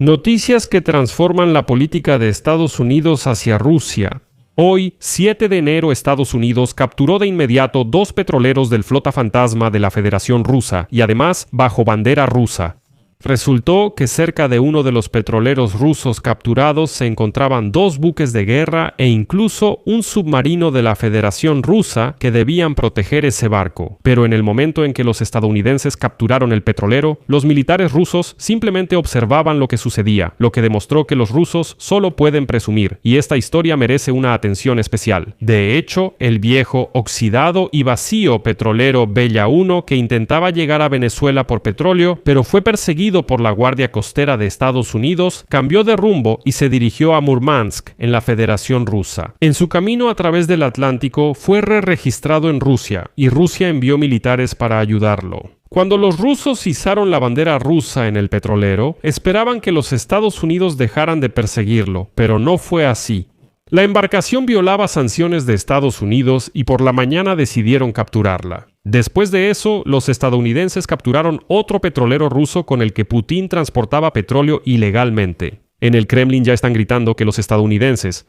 Noticias que transforman la política de Estados Unidos hacia Rusia. Hoy, 7 de enero, Estados Unidos capturó de inmediato 2 petroleros del Flota Fantasma de la Federación Rusa y además bajo bandera rusa. Resultó que cerca de uno de los petroleros rusos capturados se encontraban 2 buques de guerra e incluso un submarino de la Federación Rusa que debían proteger ese barco. Pero en el momento en que los estadounidenses capturaron el petrolero, los militares rusos simplemente observaban lo que sucedía, lo que demostró que los rusos solo pueden presumir, y esta historia merece una atención especial. De hecho, el viejo, oxidado y vacío petrolero Bella 1 que intentaba llegar a Venezuela por petróleo, pero fue perseguido por la Guardia Costera de Estados Unidos, cambió de rumbo y se dirigió a Murmansk, en la Federación Rusa. En su camino a través del Atlántico fue re-registrado en Rusia, y Rusia envió militares para ayudarlo. Cuando los rusos izaron la bandera rusa en el petrolero, esperaban que los Estados Unidos dejaran de perseguirlo, pero no fue así. La embarcación violaba sanciones de Estados Unidos y por la mañana decidieron capturarla. Después de eso, los estadounidenses capturaron otro petrolero ruso con el que Putin transportaba petróleo ilegalmente. En el Kremlin ya están gritando que los estadounidenses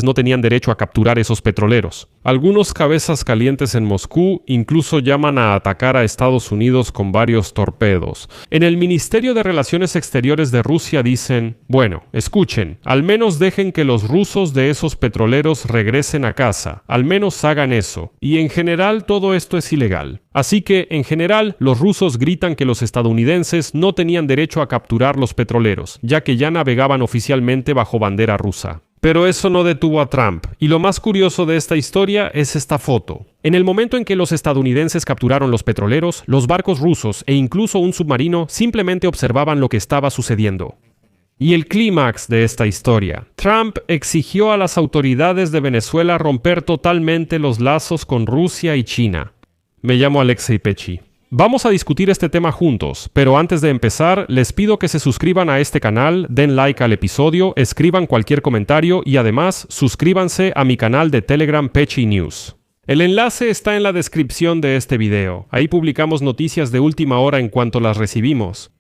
no tenían derecho a capturar esos petroleros. Algunos cabezas calientes en Moscú incluso llaman a atacar a Estados Unidos con varios torpedos. En el Ministerio de Relaciones Exteriores de Rusia dicen, bueno, escuchen, al menos dejen que los rusos de esos petroleros regresen a casa, al menos hagan eso. Y en general todo esto es ilegal. Así que, en general, los rusos gritan que los estadounidenses no tenían derecho a capturar los petroleros, ya que ya navegaban oficialmente bajo bandera rusa. Pero eso no detuvo a Trump, y lo más curioso de esta historia es esta foto. En el momento en que los estadounidenses capturaron los petroleros, los barcos rusos e incluso un submarino simplemente observaban lo que estaba sucediendo. Y el clímax de esta historia. Trump exigió a las autoridades de Venezuela romper totalmente los lazos con Rusia y China. Me llamo Alexei Pechi. Vamos a discutir este tema juntos, pero antes de empezar, les pido que se suscriban a este canal, den like al episodio, escriban cualquier comentario y además suscríbanse a mi canal de Telegram Pechi News. El enlace está en la descripción de este video. Ahí publicamos noticias de última hora en cuanto las recibimos.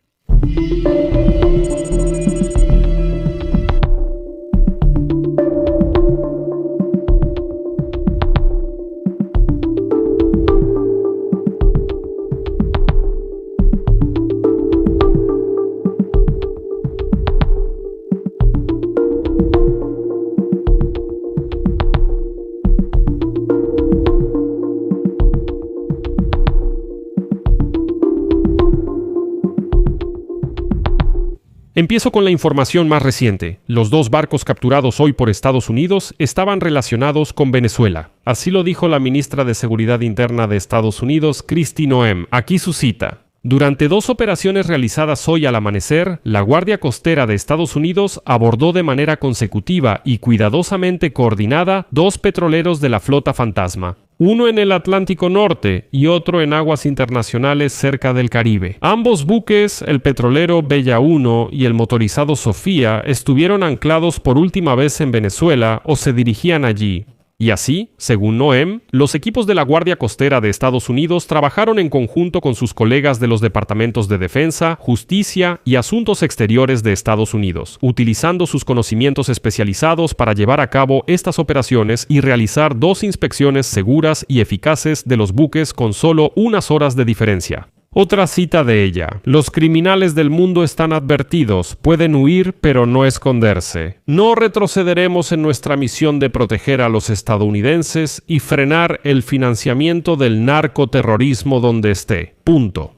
Empiezo con la información más reciente. Los 2 barcos capturados hoy por Estados Unidos estaban relacionados con Venezuela. Así lo dijo la ministra de Seguridad Interna de Estados Unidos, Kristi Noem. Aquí su cita. Durante 2 operaciones realizadas hoy al amanecer, la Guardia Costera de Estados Unidos abordó de manera consecutiva y cuidadosamente coordinada 2 petroleros de la Flota Fantasma. Uno en el Atlántico Norte y otro en aguas internacionales cerca del Caribe. Ambos buques, el petrolero Bella 1 y el motorizado Sofía, estuvieron anclados por última vez en Venezuela o se dirigían allí. Y así, según Noem, los equipos de la Guardia Costera de Estados Unidos trabajaron en conjunto con sus colegas de los departamentos de Defensa, Justicia y Asuntos Exteriores de Estados Unidos, utilizando sus conocimientos especializados para llevar a cabo estas operaciones y realizar 2 inspecciones seguras y eficaces de los buques con solo unas horas de diferencia. Otra cita de ella. Los criminales del mundo están advertidos, pueden huir pero no esconderse. No retrocederemos en nuestra misión de proteger a los estadounidenses y frenar el financiamiento del narcoterrorismo donde esté. Punto.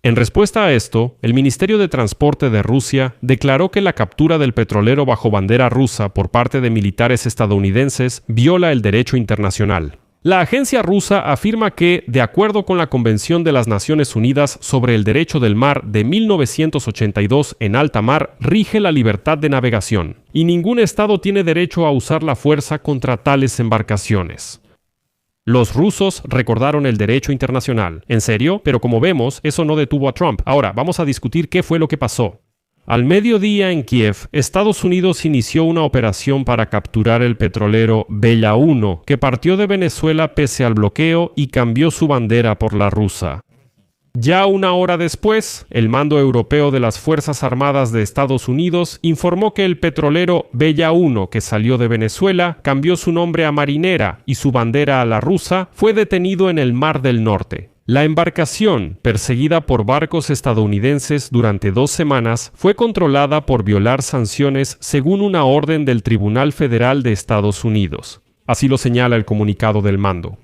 En respuesta a esto, el Ministerio de Transporte de Rusia declaró que la captura del petrolero bajo bandera rusa por parte de militares estadounidenses viola el derecho internacional. La agencia rusa afirma que, de acuerdo con la Convención de las Naciones Unidas sobre el Derecho del Mar de 1982 en alta mar, rige la libertad de navegación, y ningún estado tiene derecho a usar la fuerza contra tales embarcaciones. Los rusos recordaron el derecho internacional. ¿En serio? Pero como vemos, eso no detuvo a Trump. Ahora, vamos a discutir qué fue lo que pasó. Al mediodía en Kiev, Estados Unidos inició una operación para capturar el petrolero Bella 1, que partió de Venezuela pese al bloqueo y cambió su bandera por la rusa. Ya una hora después, el Mando Europeo de las Fuerzas Armadas de Estados Unidos informó que el petrolero Bella 1, que salió de Venezuela, cambió su nombre a Marinera y su bandera a la rusa, fue detenido en el Mar del Norte. La embarcación, perseguida por barcos estadounidenses durante 2 semanas, fue controlada por violar sanciones según una orden del Tribunal Federal de Estados Unidos. Así lo señala el comunicado del mando.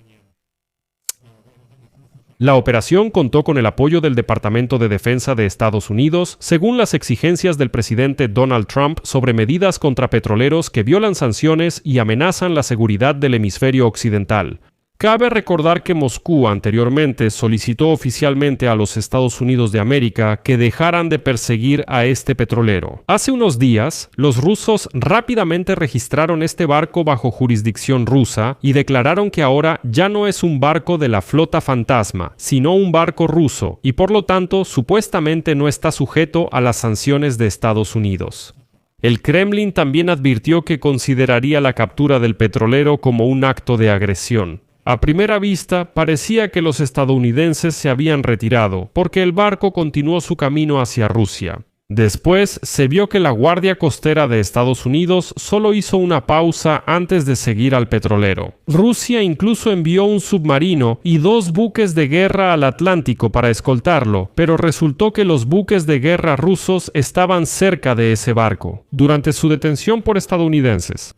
La operación contó con el apoyo del Departamento de Defensa de Estados Unidos, según las exigencias del presidente Donald Trump sobre medidas contra petroleros que violan sanciones y amenazan la seguridad del hemisferio occidental. Cabe recordar que Moscú anteriormente solicitó oficialmente a los Estados Unidos de América que dejaran de perseguir a este petrolero. Hace unos días, los rusos rápidamente registraron este barco bajo jurisdicción rusa y declararon que ahora ya no es un barco de la flota fantasma, sino un barco ruso, y por lo tanto supuestamente no está sujeto a las sanciones de Estados Unidos. El Kremlin también advirtió que consideraría la captura del petrolero como un acto de agresión. A primera vista, parecía que los estadounidenses se habían retirado, porque el barco continuó su camino hacia Rusia. Después, se vio que la Guardia Costera de Estados Unidos solo hizo una pausa antes de seguir al petrolero. Rusia incluso envió un submarino y 2 buques de guerra al Atlántico para escoltarlo, pero resultó que los buques de guerra rusos estaban cerca de ese barco, durante su detención por estadounidenses.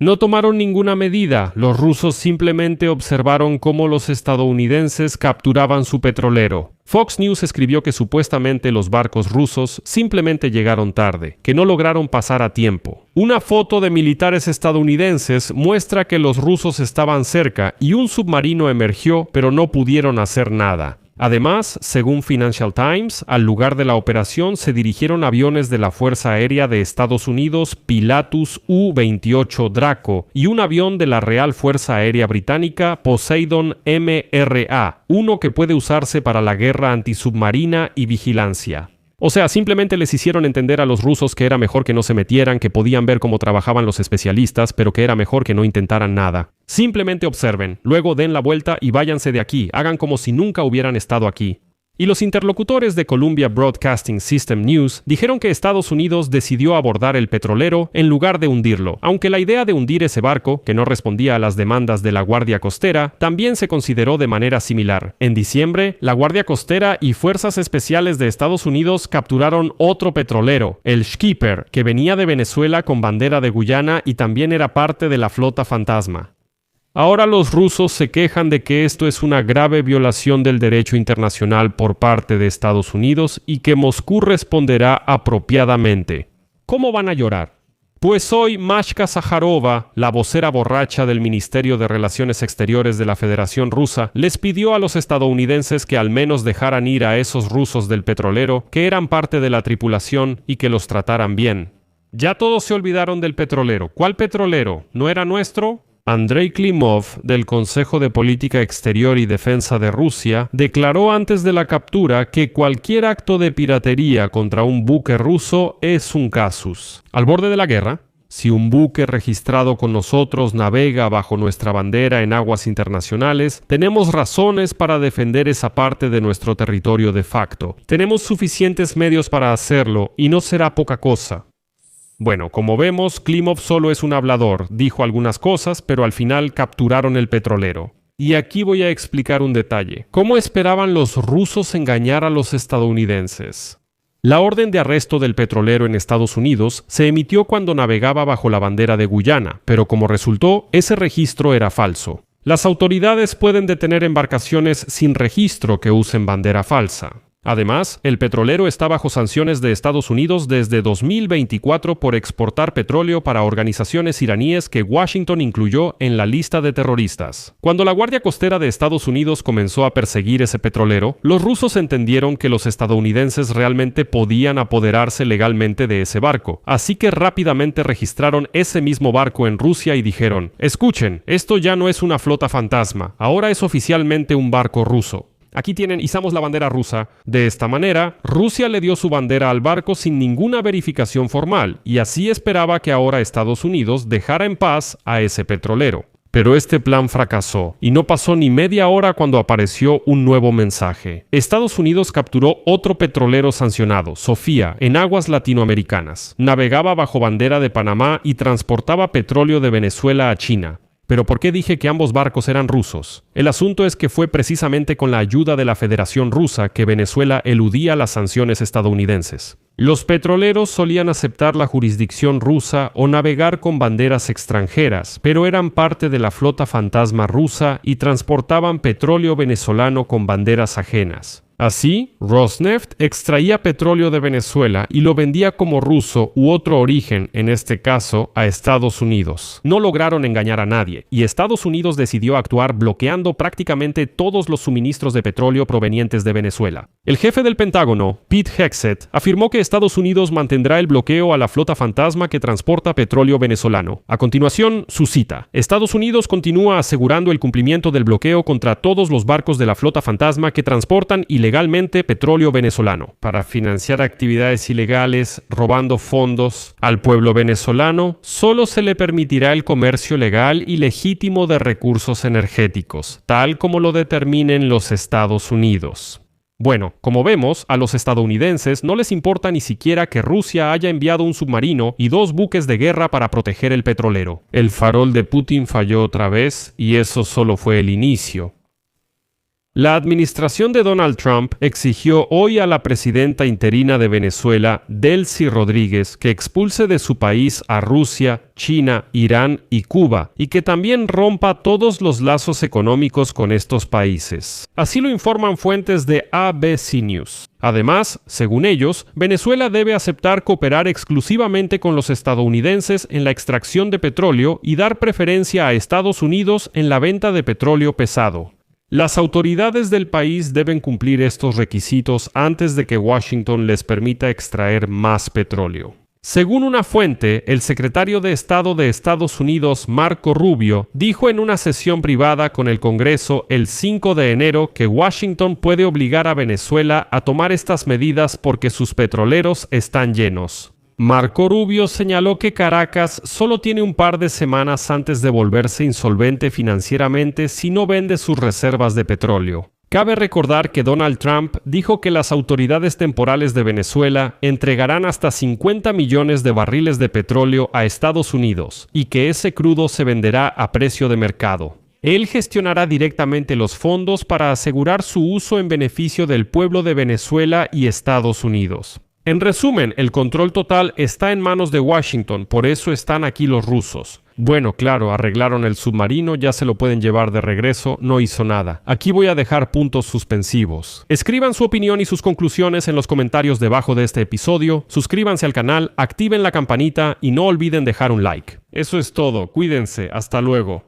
No tomaron ninguna medida, los rusos simplemente observaron cómo los estadounidenses capturaban su petrolero. Fox News escribió que supuestamente los barcos rusos simplemente llegaron tarde, que no lograron pasar a tiempo. Una foto de militares estadounidenses muestra que los rusos estaban cerca y un submarino emergió, pero no pudieron hacer nada. Además, según Financial Times, al lugar de la operación se dirigieron aviones de la Fuerza Aérea de Estados Unidos Pilatus U-28 Draco y un avión de la Real Fuerza Aérea Británica Poseidon MRA, uno que puede usarse para la guerra antisubmarina y vigilancia. O sea, simplemente les hicieron entender a los rusos que era mejor que no se metieran, que podían ver cómo trabajaban los especialistas, pero que era mejor que no intentaran nada. Simplemente observen, luego den la vuelta y váyanse de aquí, hagan como si nunca hubieran estado aquí. Y los interlocutores de Columbia Broadcasting System News dijeron que Estados Unidos decidió abordar el petrolero en lugar de hundirlo, aunque la idea de hundir ese barco, que no respondía a las demandas de la Guardia Costera, también se consideró de manera similar. En diciembre, la Guardia Costera y Fuerzas Especiales de Estados Unidos capturaron otro petrolero, el Skipper, que venía de Venezuela con bandera de Guyana y también era parte de la flota fantasma. Ahora los rusos se quejan de que esto es una grave violación del derecho internacional por parte de Estados Unidos y que Moscú responderá apropiadamente. ¿Cómo van a llorar? Pues hoy Mashka Zaharova, la vocera borracha del Ministerio de Relaciones Exteriores de la Federación Rusa, les pidió a los estadounidenses que al menos dejaran ir a esos rusos del petrolero que eran parte de la tripulación y que los trataran bien. Ya todos se olvidaron del petrolero. ¿Cuál petrolero? ¿No era nuestro? Andrei Klimov, del Consejo de Política Exterior y Defensa de Rusia, declaró antes de la captura que cualquier acto de piratería contra un buque ruso es un casus. Al borde de la guerra, si un buque registrado con nosotros navega bajo nuestra bandera en aguas internacionales, tenemos razones para defender esa parte de nuestro territorio de facto. Tenemos suficientes medios para hacerlo y no será poca cosa. Bueno, como vemos, Klimov solo es un hablador, dijo algunas cosas, pero al final capturaron el petrolero. Y aquí voy a explicar un detalle. ¿Cómo esperaban los rusos engañar a los estadounidenses? La orden de arresto del petrolero en Estados Unidos se emitió cuando navegaba bajo la bandera de Guyana, pero como resultó, ese registro era falso. Las autoridades pueden detener embarcaciones sin registro que usen bandera falsa. Además, el petrolero está bajo sanciones de Estados Unidos desde 2024 por exportar petróleo para organizaciones iraníes que Washington incluyó en la lista de terroristas. Cuando la Guardia Costera de Estados Unidos comenzó a perseguir ese petrolero, los rusos entendieron que los estadounidenses realmente podían apoderarse legalmente de ese barco, así que rápidamente registraron ese mismo barco en Rusia y dijeron: escuchen, esto ya no es una flota fantasma, ahora es oficialmente un barco ruso. Aquí tienen, izamos la bandera rusa. De esta manera, Rusia le dio su bandera al barco sin ninguna verificación formal, y así esperaba que ahora Estados Unidos dejara en paz a ese petrolero. Pero este plan fracasó, y no pasó ni media hora cuando apareció un nuevo mensaje. Estados Unidos capturó otro petrolero sancionado, Sofía, en aguas latinoamericanas. Navegaba bajo bandera de Panamá y transportaba petróleo de Venezuela a China. ¿Pero por qué dije que ambos barcos eran rusos? El asunto es que fue precisamente con la ayuda de la Federación Rusa que Venezuela eludía las sanciones estadounidenses. Los petroleros solían aceptar la jurisdicción rusa o navegar con banderas extranjeras, pero eran parte de la flota fantasma rusa y transportaban petróleo venezolano con banderas ajenas. Así, Rosneft extraía petróleo de Venezuela y lo vendía como ruso u otro origen, en este caso, a Estados Unidos. No lograron engañar a nadie, y Estados Unidos decidió actuar bloqueando prácticamente todos los suministros de petróleo provenientes de Venezuela. El jefe del Pentágono, Pete Hegseth, afirmó que Estados Unidos mantendrá el bloqueo a la flota fantasma que transporta petróleo venezolano. A continuación, su cita. Estados Unidos continúa asegurando el cumplimiento del bloqueo contra todos los barcos de la flota fantasma que transportan ilegalmente petróleo venezolano para financiar actividades ilegales, robando fondos al pueblo venezolano. Solo se le permitirá el comercio legal y legítimo de recursos energéticos, tal como lo determinen los Estados Unidos. Bueno, como vemos, a los estadounidenses no les importa ni siquiera que Rusia haya enviado un submarino y 2 buques de guerra para proteger el petrolero. El farol de Putin falló otra vez y eso solo fue el inicio. La administración de Donald Trump exigió hoy a la presidenta interina de Venezuela, Delcy Rodríguez, que expulse de su país a Rusia, China, Irán y Cuba, y que también rompa todos los lazos económicos con estos países. Así lo informan fuentes de ABC News. Además, según ellos, Venezuela debe aceptar cooperar exclusivamente con los estadounidenses en la extracción de petróleo y dar preferencia a Estados Unidos en la venta de petróleo pesado. Las autoridades del país deben cumplir estos requisitos antes de que Washington les permita extraer más petróleo. Según una fuente, el secretario de Estado de Estados Unidos, Marco Rubio, dijo en una sesión privada con el Congreso el 5 de enero que Washington puede obligar a Venezuela a tomar estas medidas porque sus petroleros están llenos. Marco Rubio señaló que Caracas solo tiene un par de semanas antes de volverse insolvente financieramente si no vende sus reservas de petróleo. Cabe recordar que Donald Trump dijo que las autoridades temporales de Venezuela entregarán hasta 50 millones de barriles de petróleo a Estados Unidos y que ese crudo se venderá a precio de mercado. Él gestionará directamente los fondos para asegurar su uso en beneficio del pueblo de Venezuela y Estados Unidos. En resumen, el control total está en manos de Washington, por eso están aquí los rusos. Bueno, claro, arreglaron el submarino, ya se lo pueden llevar de regreso, no hizo nada. Aquí voy a dejar puntos suspensivos. Escriban su opinión y sus conclusiones en los comentarios debajo de este episodio, suscríbanse al canal, activen la campanita y no olviden dejar un like. Eso es todo, cuídense, hasta luego.